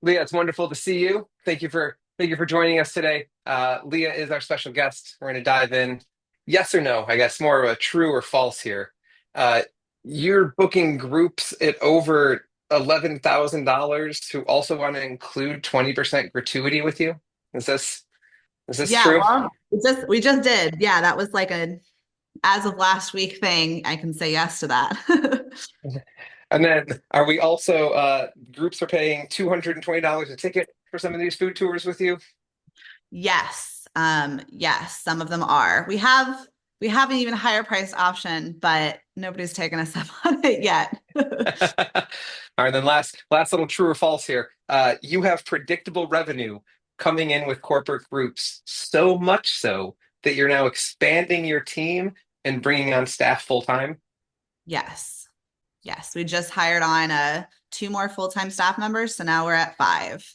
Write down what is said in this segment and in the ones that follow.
Leah, it's wonderful to see you. Thank you for joining us today. Leah is our special guest. We're going to dive in. Yes or no? I guess more of a true or false here. Uh, you're booking groups at over $11,000 who also want to include 20% gratuity with you. Is this Yeah, true? well, we just did. Yeah, that was like a as of last week thing. I can say yes to that. And then are we also groups are paying $220 a ticket for some of these food tours with you? Yes. Yes, some of them are. We have an even higher price option, but nobody's taken us up on it yet. All right, then last little true or false here. You have predictable revenue coming in with corporate groups, so much so that you're now expanding your team and bringing on staff full time. Yes. Yes, we just hired on two more full-time staff members, so now we're at five.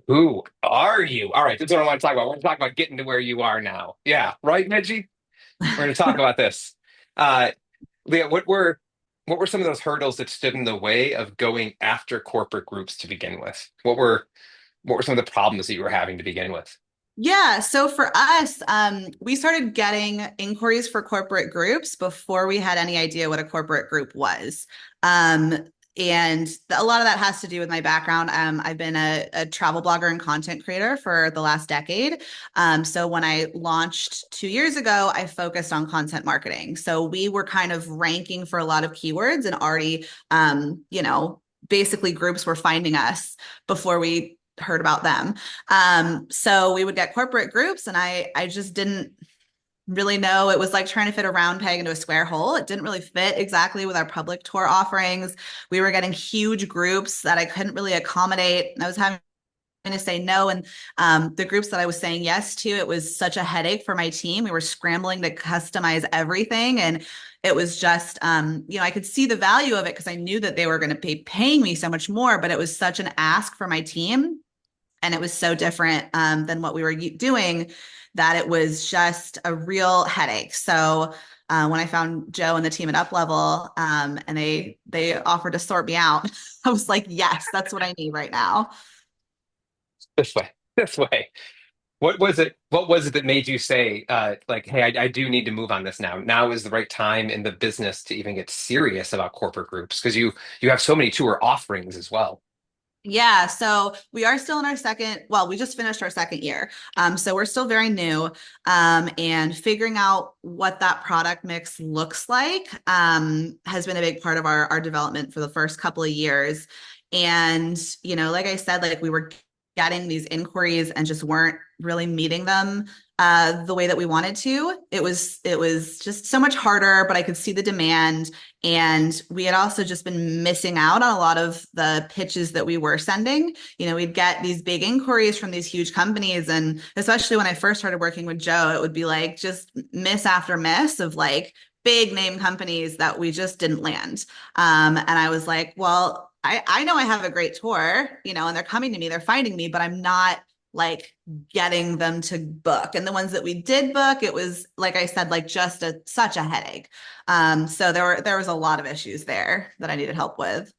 Who are you? All right, that's what I want to talk about. We're going to talk about getting to where you are now. Yeah, right, Neji? We're going to talk about this. Uh, Leah, what were some of those hurdles that stood in the way of going after corporate groups to begin with? What were some of the problems that you were having to begin with? Yeah, so for us, we started getting inquiries for corporate groups before we had any idea what a corporate group was. Um, and a lot of that has to do with my background. I've been a travel blogger and content creator for the last decade. So when I launched 2 years ago, I focused on content marketing. So we were kind of ranking for a lot of keywords and already, basically groups were finding us before we heard about them. So we would get corporate groups, and I just didn't really know. It was like trying to fit a round peg into a square hole. It didn't really fit exactly with our public tour offerings. We were getting huge groups that I couldn't really accommodate. I was having to say no. And the groups that I was saying yes to, it was such a headache for my team. We were scrambling to customize everything. And it was just, I could see the value of it because I knew that they were going to be paying me so much more, but it was such an ask for my team and it was so different than what we were doing that it was just a real headache. So when I found Joe and the team at UpLevel, and they offered to sort me out, I was like, yes, that's what I need right now. This way, this way. What was it that made you say, like, hey, I do need to move on this now. Now is the right time in the business to even get serious about corporate groups because you have so many tour offerings as well. Yeah, so we are still in our second, well, we just finished our second year. So we're still very new, and figuring out what that product mix looks like has been a big part of our development for the first couple of years. And, like I said, like we were getting these inquiries and just weren't really meeting them the way that we wanted to. It was just so much harder, but I could see the demand. And we had also just been missing out on a lot of the pitches that we were sending. We'd get these big inquiries from these huge companies. And especially when I first started working with Joe, it would be like just miss after miss of like big name companies that we just didn't land. And I was like, well, I know I have a great tour, and they're coming to me, they're finding me, but I'm not like getting them to book. And the ones that we did book, it was like I said, like just such a headache. So there was a lot of issues there that I needed help with.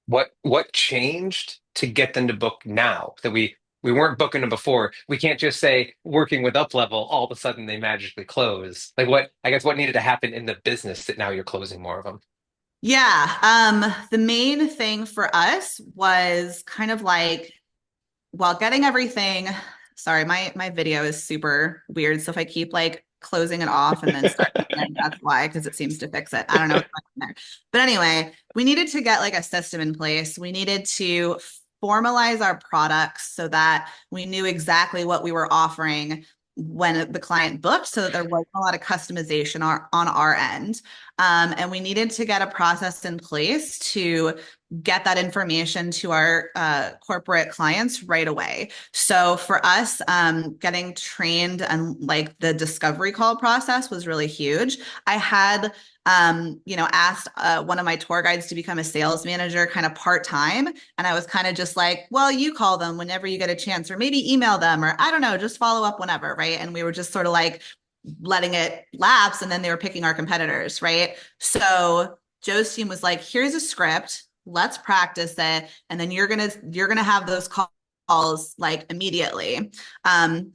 What changed to get them to book now that we weren't booking them before? We can't just say working with UpLevel, all of a sudden they magically close. Like I guess what needed to happen in the business that now you're closing more of them? Yeah. The main thing for us was kind of like while getting everything, sorry, my video is super weird. So if I keep like closing it off and then starting again, that's why, because it seems to fix it. I don't know what's going on there. But anyway, we needed to get like a system in place. We needed to formalize our products so that we knew exactly what we were offering when the client booked so that there wasn't a lot of customization on our end. And we needed to get a process in place to get that information to our corporate clients right away. So for us, getting trained and like the discovery call process was really huge. I had, asked one of my tour guides to become a sales manager kind of part time. And I was kind of just like, well, you call them whenever you get a chance, or maybe email them, or I don't know, just follow up whenever. Right. And we were just sort of like letting it lapse. And then they were picking our competitors. Right. So Joe's team was like, here's a script. let's practice it. And then you're gonna have those calls like immediately. Um,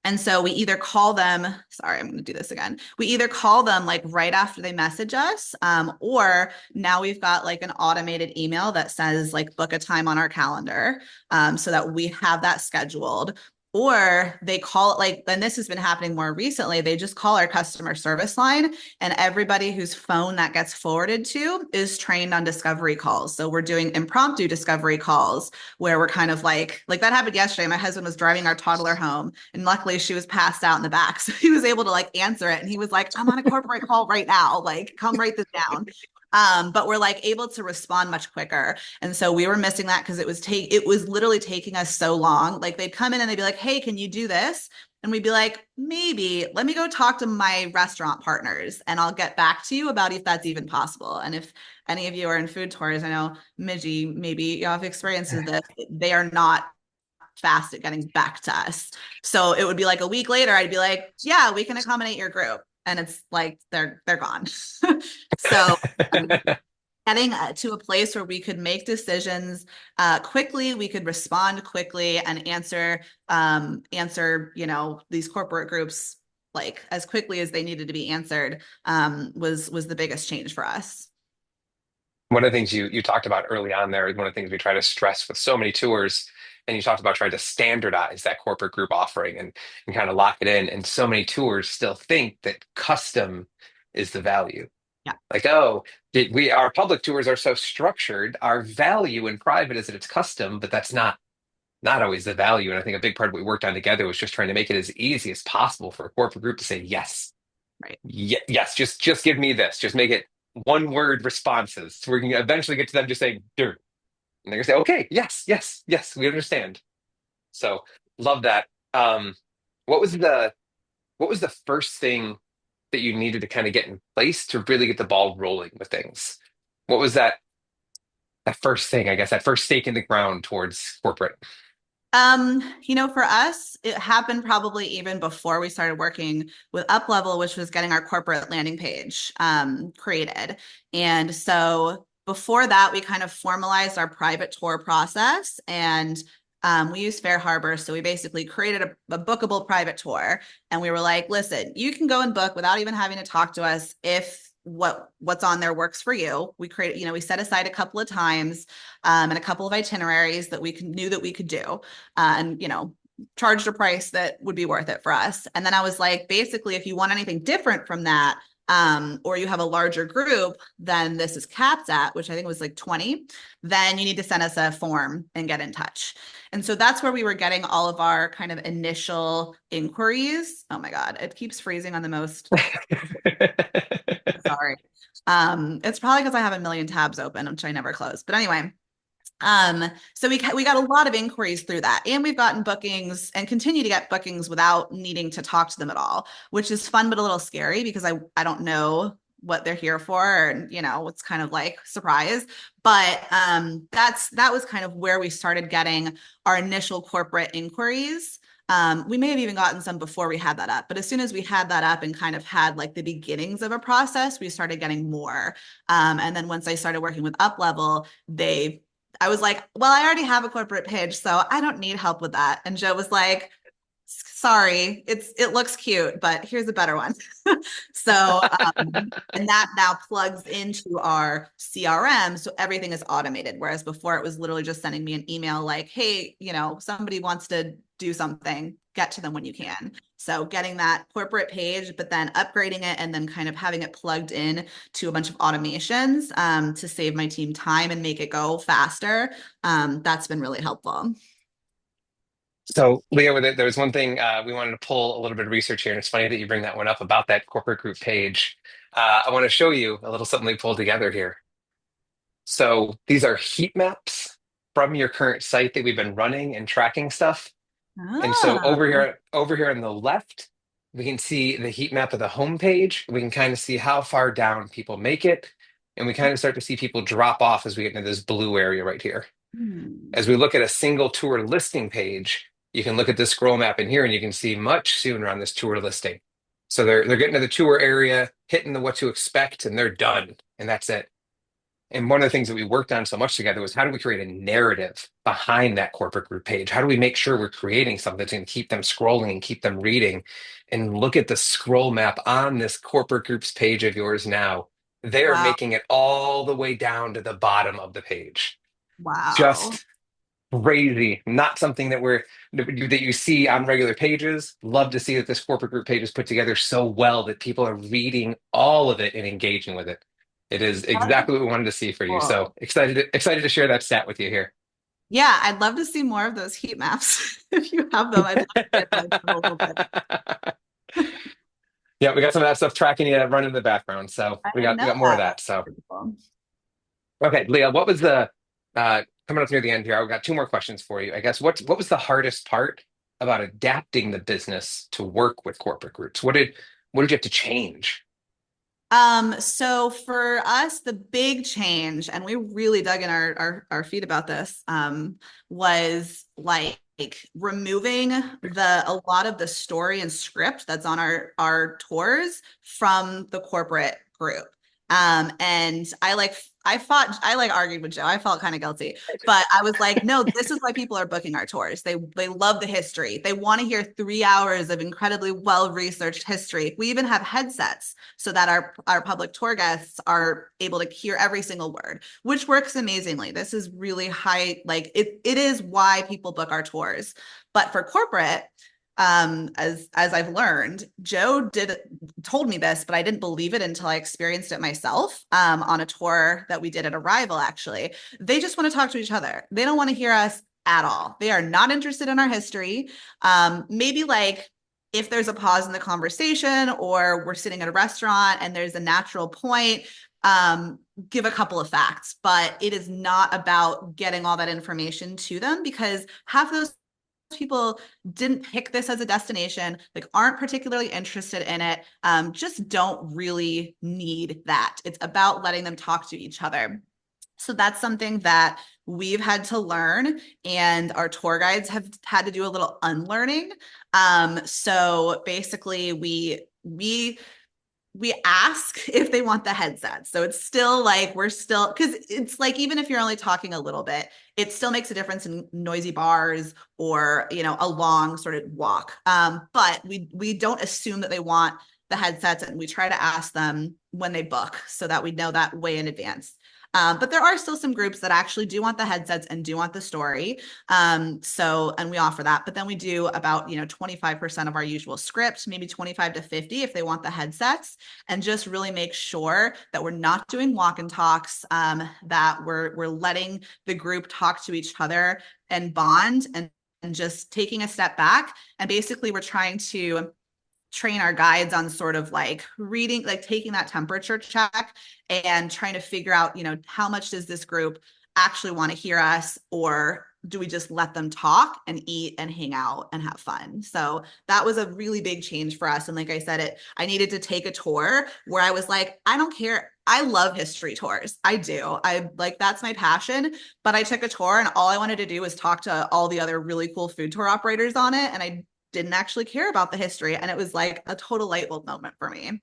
and so we either call them, sorry, I'm going to do this again. We either call them like right after they message us, or now we've got like an automated email that says like book a time on our calendar, so that we have that scheduled. Or they call it like, and this has been happening more recently, they just call our customer service line, and everybody whose phone that gets forwarded to is trained on discovery calls. So we're doing impromptu discovery calls where we're kind of like that happened yesterday. My husband was driving our toddler home, and luckily she was passed out in the back. So he was able to like answer it. And he was like, I'm on a corporate call right now. Like, come write this down. But we're like able to respond much quicker. And so we were missing that because it was literally taking us so long. Like they'd come in and they'd be like, hey, can you do this? And we'd be like, maybe let me go talk to my restaurant partners and I'll get back to you about if that's even possible. And if any of you are in food tours, I know Midgie, maybe you have experiences with this. They are not fast at getting back to us. So it would be like a week later, I'd be like, yeah, we can accommodate your group. And it's like they're gone. So getting to a place where we could make decisions quickly, we could respond quickly and answer these corporate groups like as quickly as they needed to be answered, was the biggest change for us. One of the things you talked about early on there, one of the things we try to stress with so many tours, and you talked about trying to standardize that corporate group offering and kind of lock it in. And so many tours still think that custom is the value. Yeah. Like, oh, our public tours are so structured, our value in private is that it's custom, but that's not always the value. And I think a big part of what we worked on together was just trying to make it as easy as possible for a corporate group to say yes. Right. Yes, just give me this. Just make it one word responses. So we can eventually get to them just saying dirt. And they're gonna say, okay, yes, yes, yes, we understand. So love that. What was the what was the first thing that you needed to kind of get in place to really get the ball rolling with things? What was that first thing, I guess, that first stake in the ground towards corporate? For us, it happened probably even before we started working with UpLevel, which was getting our corporate landing page created. And so before that, we kind of formalized our private tour process, and we used Fair Harbor. So we basically created a bookable private tour, and we were like, listen, you can go and book without even having to talk to us if what's on there works for you. We created, we set aside a couple of times and a couple of itineraries that knew that we could do, and charged a price that would be worth it for us. And then I was like, basically, if you want anything different from that, or you have a larger group than this is capped at, which I think was like 20, then you need to send us a form and get in touch. And so that's where we were getting all of our kind of initial inquiries. Oh my God, it keeps freezing on the most. Sorry. It's probably because I have a million tabs open, which I never close. But anyway, so we got a lot of inquiries through that, and we've gotten bookings and continue to get bookings without needing to talk to them at all, which is fun but a little scary because I don't know what they're here for, and it's kind of like surprise. But that was kind of where we started getting our initial corporate inquiries. We may have even gotten some before we had that up, but as soon as we had that up and kind of had like the beginnings of a process, we started getting more. And then once I started working with UpLevel, I was like, well, I already have a corporate page, so I don't need help with that. And Joe was like, sorry, it looks cute, but here's a better one. So, and that now plugs into our CRM. So everything is automated. Whereas before it was literally just sending me an email like, hey, somebody wants to do something, get to them when you can. So getting that corporate page, but then upgrading it and then kind of having it plugged in to a bunch of automations to save my team time and make it go faster. That's been really helpful. So, Leah, there was one thing we wanted to pull a little bit of research here, and it's funny that you bring that one up about that corporate group page. I want to show you a little something we pulled together here. So, these are heat maps from your current site that we've been running and tracking stuff. And so Ah. over here on the left, we can see the heat map of the home page. We can kind of see how far down people make it, and we kind of start to see people drop off as we get into this blue area right here. Hmm. As we look at a single tour listing page, you can look at this scroll map in here and you can see much sooner on this tour listing. So they're getting to the tour area, hitting the what to expect, and they're done. And that's it. And one of the things that we worked on so much together was how do we create a narrative behind that corporate group page? How do we make sure we're creating something that's going to keep them scrolling and keep them reading? And look at the scroll map on this corporate groups page of yours now. They're Wow. making it all the way down to the bottom of the page. Wow. Just crazy. Not something that you see on regular pages. Love to see that this corporate group page is put together so well that people are reading all of it and engaging with it. It is That's exactly what we wanted to see for you. cool. So excited to share that stat with you here. Yeah, I'd love to see more of those heat maps. If you have them, I'd love to get like a little bit. Yeah, we got some of that stuff tracking you running in the background. So I we didn't got we know got more of that. that. That's So pretty cool. okay, Leah, what was the coming up near the end here? I've got two more questions for you. I guess what was the hardest part about adapting the business to work with corporate groups? What did you have to change? So for us, the big change, and we really dug in our feet about this, was like removing a lot of the story and script that's on our tours from the corporate group. And I like argued with Joe. I felt kind of guilty, but I was like, no, this is why people are booking our tours. They love the history. They want to hear 3 hours of incredibly well-researched history. We even have headsets so that our public tour guests are able to hear every single word, which works amazingly. This is really high, like it is why people book our tours. But for corporate, as I've learned, Joe told me this, but I didn't believe it until I experienced it myself on a tour that we did at Arrival, actually. They just want to talk to each other. They don't want to hear us at all. They are not interested in our history. Maybe like if there's a pause in the conversation or we're sitting at a restaurant and there's a natural point, give a couple of facts, but it is not about getting all that information to them because half of those people didn't pick this as a destination, like aren't particularly interested in it, just don't really need that. It's about letting them talk to each other. So that's something that we've had to learn, and our tour guides have had to do a little unlearning. So basically, we ask if they want the headset. So it's still like we're still because it's like even if you're only talking a little bit, it still makes a difference in noisy bars or a long sort of walk. But we don't assume that they want the headsets, and we try to ask them when they book so that we know that way in advance. But there are still some groups that actually do want the headsets and do want the story. And we offer that. But then we do about 25% of our usual script, maybe 25 to 50 if they want the headsets, and just really make sure that we're not doing walk and talks, that we're letting the group talk to each other and bond and just taking a step back. And basically, we're trying to train our guides on sort of like reading, like taking that temperature check and trying to figure out, how much does this group actually want to hear us, or do we just let them talk and eat and hang out and have fun? So that was a really big change for us. And like I said, I needed to take a tour where I was like, I don't care. I love history tours. I do. I like, that's my passion. But I took a tour and all I wanted to do was talk to all the other really cool food tour operators on it. And I didn't actually care about the history. And it was like a total light bulb moment for me.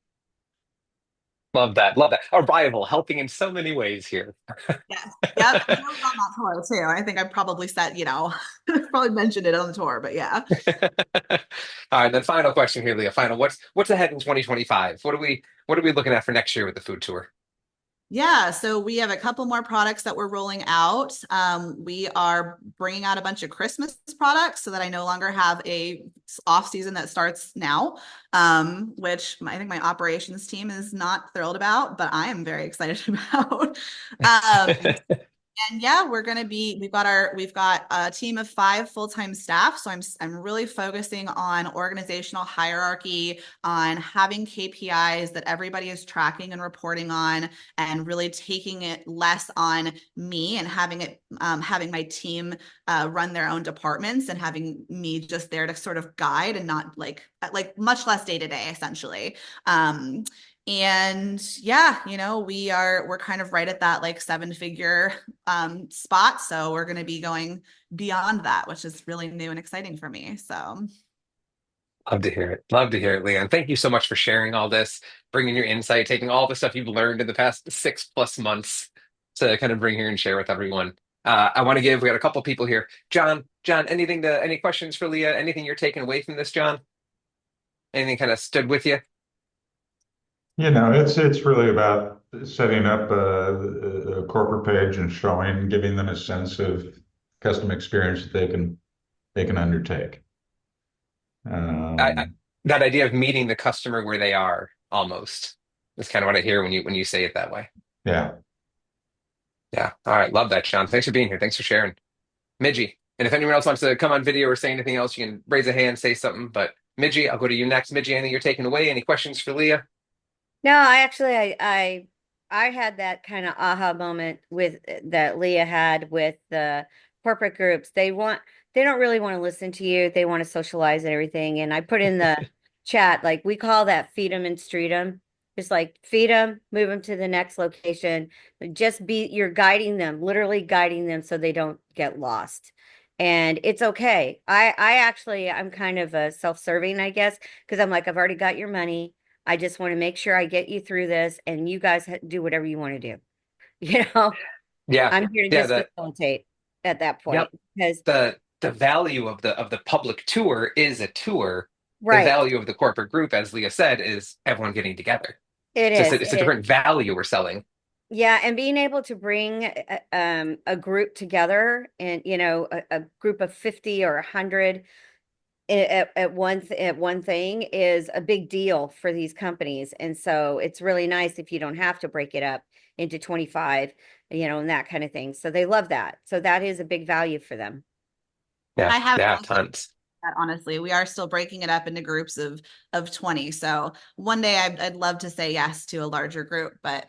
Love that. Love that. Arrival helping in so many ways here. Yes. Yep. And I was on that tour too. I think I probably said, probably mentioned it on the tour, but yeah. All right, then final question here, Leah. Final, what's ahead in 2025? What are we looking at for next year with the food tour? Yeah, so we have a couple more products that we're rolling out. We are bringing out a bunch of Christmas products so that I no longer have a off season that starts now, which I think my operations team is not thrilled about, but I am very excited about. And yeah, we've got a team of 5 full-time staff. So I'm really focusing on organizational hierarchy, on having KPIs that everybody is tracking and reporting on, and really taking it less on me and having my team run their own departments and having me just there to sort of guide and not like much less day to day essentially. And yeah, we're kind of right at that like 7-figure spot. So we're going to be going beyond that, which is really new and exciting for me. So Love to hear it. Love to hear it, Leah. And thank you so much for sharing all this, bringing your insight, taking all the stuff you've learned in the past 6+ months. to kind of bring here and share with everyone. We got a couple people here. John, any questions for Leah? Anything you're taking away from this, John? Anything kind of stood with you? It's really about setting up a corporate page and giving them a sense of custom experience that they can undertake. I, Um, that idea of meeting the customer where they are almost is kind of what I hear when you say it that way. yeah. Yeah. All right. Love that, John. Thanks for being here. Thanks for sharing. Midgie. And if anyone else wants to come on video or say anything else, you can raise a hand, say something. But Midgie, I'll go to you next. Midgie, anything you're taking away? Any questions for Leah? No, I had that kind of aha moment with that Leah had with the corporate groups. They don't really want to listen to you. They want to socialize and everything. And I put in the chat, like we call that feed them and street them. Just like feed them, move them to the next location. You're guiding them, literally guiding them so they don't get lost. And it's okay. I'm kind of a self-serving, I guess, because I'm like, I've already got your money. I just want to make sure I get you through this and you guys do whatever you want to do. You know, Yeah. I'm here to Yeah. just That. facilitate at that Yep. point because, The value of the public tour is a tour. The right, value of the corporate group, as Leah said, is everyone getting together. it It's just is. it's a different value we're selling. Yeah, and being able to bring a group together and, a group of 50 or 100 at one thing is a big deal for these companies. And so it's really nice if you don't have to break it up into 25, and that kind of thing. So they love that. So that is a big value for them. Yeah. I haven't Yeah. also Tons. that honestly. We are still breaking it up into groups of 20. So one day I'd love to say yes to a larger group, but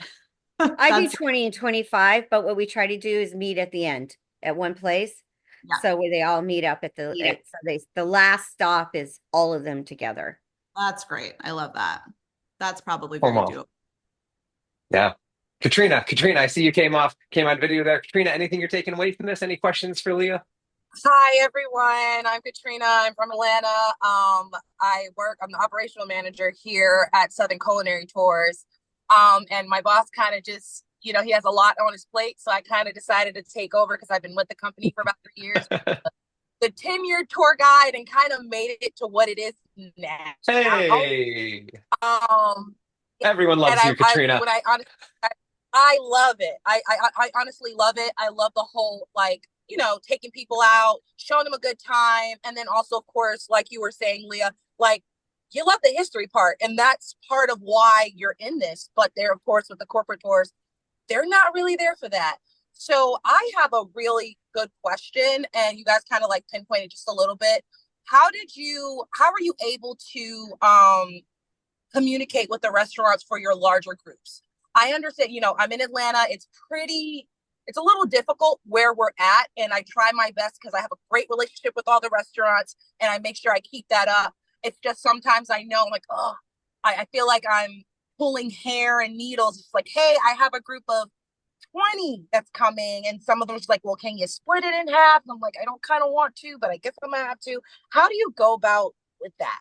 I do that's 20 and 25, but what we try to do is meet at the end at one place. yeah, So where they all meet up the last stop is all of them together. that's great. I love that. That's probably very Almost. doable. Yeah. Katrina, I see you came on video there. Katrina, anything you're taking away from this? Any questions for Leah? Hi everyone, I'm Katrina. I'm from Atlanta. I'm the operational manager here at Southern Culinary Tours. And my boss kind of just, he has a lot on his plate, so I kind of decided to take over because I've been with the company for about 3 years. The 10-year tour guide and kind of made it to what it is now. Hey, Um, everyone and loves you, Katrina. I love it. I honestly love it. I love the whole like taking people out, showing them a good time, and then also, of course, like you were saying, Leah, like you love the history part, and that's part of why you're in this. But they're, of course, with the corporate tours, they're not really there for that. So I have a really good question, and you guys kind of like pinpointed just a little bit. How were you able to communicate with the restaurants for your larger groups? I understand, I'm in Atlanta. It's a little difficult where we're at. And I try my best because I have a great relationship with all the restaurants and I make sure I keep that up. It's just sometimes I know like, oh, I feel like I'm pulling hair and needles. It's like, hey, I have a group of 20 that's coming. And some of them's like, well, can you split it in half? And I'm like, I don't kind of want to, but I guess I'm gonna have to. How do you go about with that?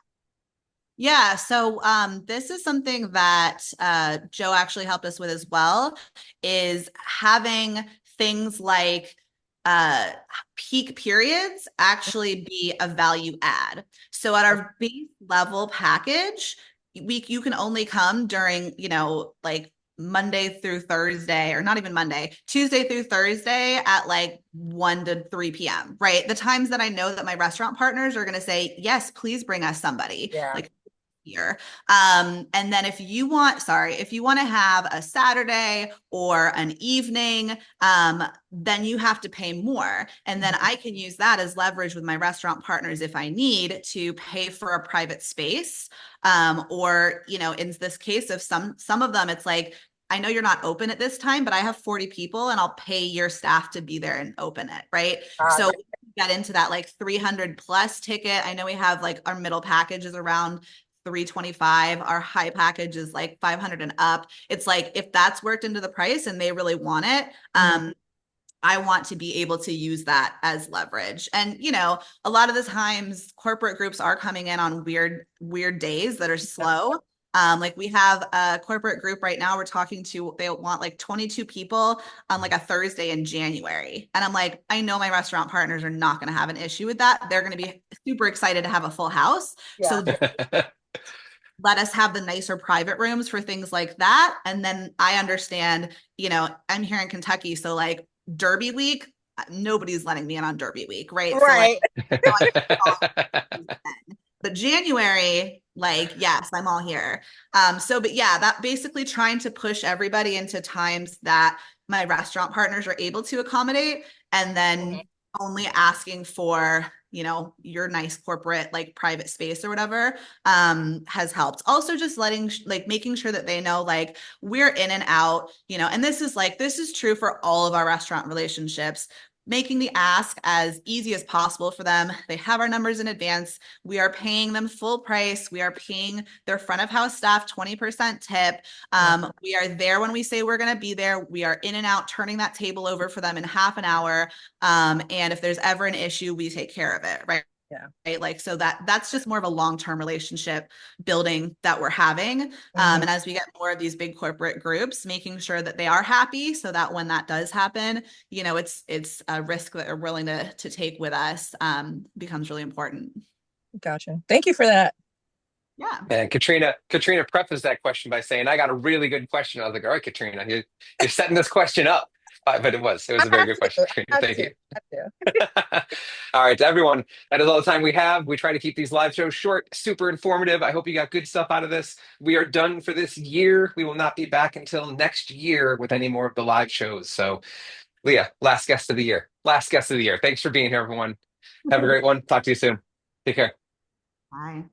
Yeah, so this is something that Joe actually helped us with as well, is having things like peak periods actually be a value add. So at our base level package, you can only come during, like Monday through Thursday, or not even Monday, Tuesday through Thursday at like 1 to 3 p.m., right? The times that I know that my restaurant partners are going to say, yes, please bring us somebody. Yeah. Like here. And then if you want to have a Saturday or an evening, then you have to pay more. And then I can use that as leverage with my restaurant partners if I need to pay for a private space. Or, in this case of some of them, it's like, I know you're not open at this time, but I have 40 people and I'll pay your staff to be there and open it. Right. So we get into that like 300 plus ticket. I know we have like our middle package is around 325. Our high package is like 500 and up. It's like, if that's worked into the price and they really want it, I want to be able to use that as leverage. And, a lot of the times corporate groups are coming in on weird days that are slow. Like we have a corporate group right now, we're talking to, they want like 22 people on like a Thursday in January. And I'm like, I know my restaurant partners are not going to have an issue with that. They're going to be super excited to have a full house. Yeah. So let us have the nicer private rooms for things like that. And then I understand, I'm here in Kentucky. So like Derby week, nobody's letting me in on Derby week, right? So like, Right. but January, like, yes, I'm all here. But yeah, that basically trying to push everybody into times that my restaurant partners are able to accommodate, and then only asking for, your nice corporate, like private space or whatever, has helped. Also just making sure that they know, like, we're in and out, and this is true for all of our restaurant relationships. Making the ask as easy as possible for them. They have our numbers in advance. We are paying them full price. We are paying their front of house staff 20% tip. We are there when we say we're going to be there. We are in and out, turning that table over for them in half an hour. And if there's ever an issue, we take care of it, right? Yeah. Right. Like, so that's just more of a long-term relationship building that we're having. And as we get more of these big corporate groups, making sure that they are happy so that when that does happen, it's a risk that they're willing to take with us, becomes really important. Gotcha. Thank you for that. Yeah. And Katrina prefaced that question by saying, "I got a really good question." I was like, "All right, Katrina, you're setting this question up." But it was a very good question, Katrina. Thank you. All right, to everyone, that is all the time we have. We try to keep these live shows short, super informative. I hope you got good stuff out of this. We are done for this year. We will not be back until next year with any more of the live shows. So, Leah, last guest of the year. Last guest of the year. Thanks for being here, everyone. Have a great one. Talk to you soon. Take care. Bye.